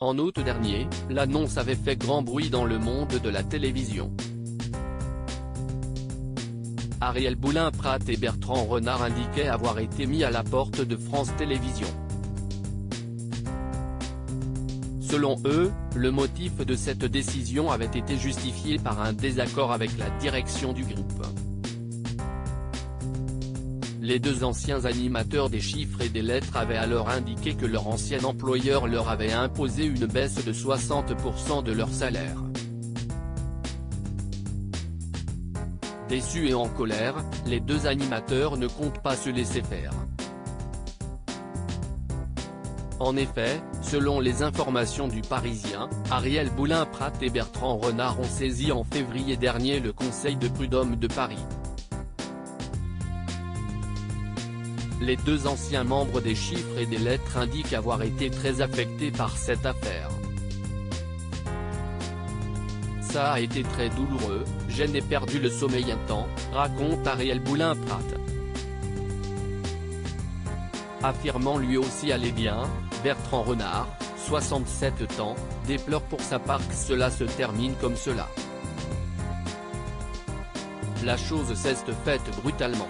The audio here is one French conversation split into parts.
En août dernier, l'annonce avait fait grand bruit dans le monde de la télévision. Ariel Boulin-Prat et Bertrand Renard indiquaient avoir été mis à la porte de France Télévisions. Selon eux, le motif de cette décision avait été justifié par un désaccord avec la direction du groupe. Les deux anciens animateurs des chiffres et des lettres avaient alors indiqué que leur ancien employeur leur avait imposé une baisse de 60% de leur salaire. Déçus et en colère, les deux animateurs ne comptent pas se laisser faire. En effet, selon les informations du Parisien, Ariel Boulin-Prat et Bertrand Renard ont saisi en février dernier le Conseil de prud'homme de Paris. Les deux anciens membres des chiffres et des lettres indiquent avoir été très affectés par cette affaire. Ça a été très douloureux, je n'ai perdu le sommeil un temps, raconte Ariel Boulin-Prat. Affirmant lui aussi aller bien, Bertrand Renard, 67 ans, déplore pour sa part que cela se termine comme cela. La chose s'est faite brutalement.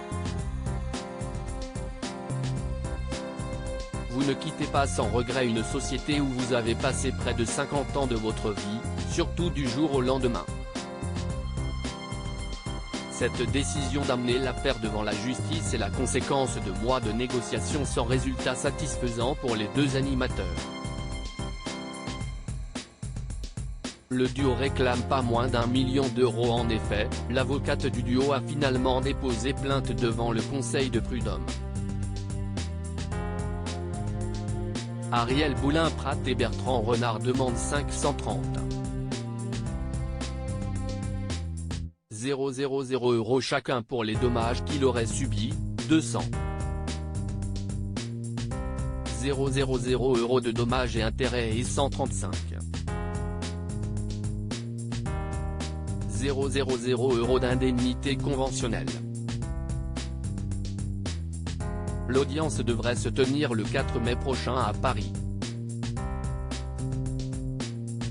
Vous ne quittez pas sans regret une société où vous avez passé près de 50 ans de votre vie, surtout du jour au lendemain. Cette décision d'amener l'affaire devant la justice est la conséquence de mois de négociations sans résultat satisfaisant pour les deux animateurs. Le duo réclame pas moins d'1 million d'euros. En effet, l'avocate du duo a finalement déposé plainte devant le Conseil de prud'homme. Ariel Boulin-Prat et Bertrand Renard demandent 530 000 € chacun pour les dommages qu'il aurait subis, 200 000 € de dommages et intérêts et 135 000 € d'indemnité conventionnelle. L'audience devrait se tenir le 4 mai prochain à Paris.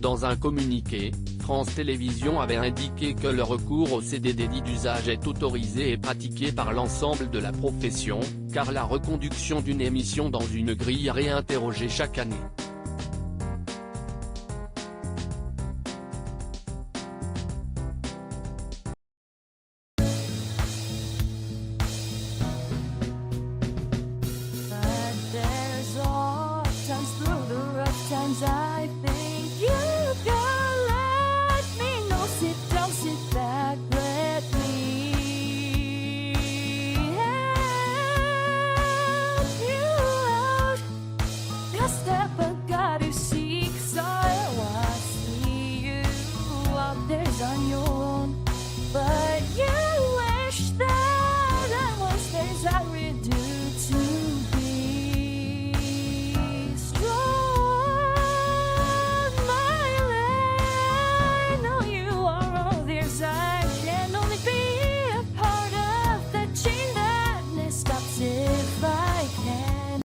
Dans un communiqué, France Télévisions avait indiqué que le recours au CDD dit d'usage est autorisé et pratiqué par l'ensemble de la profession, car la reconduction d'une émission dans une grille est réinterrogée chaque année.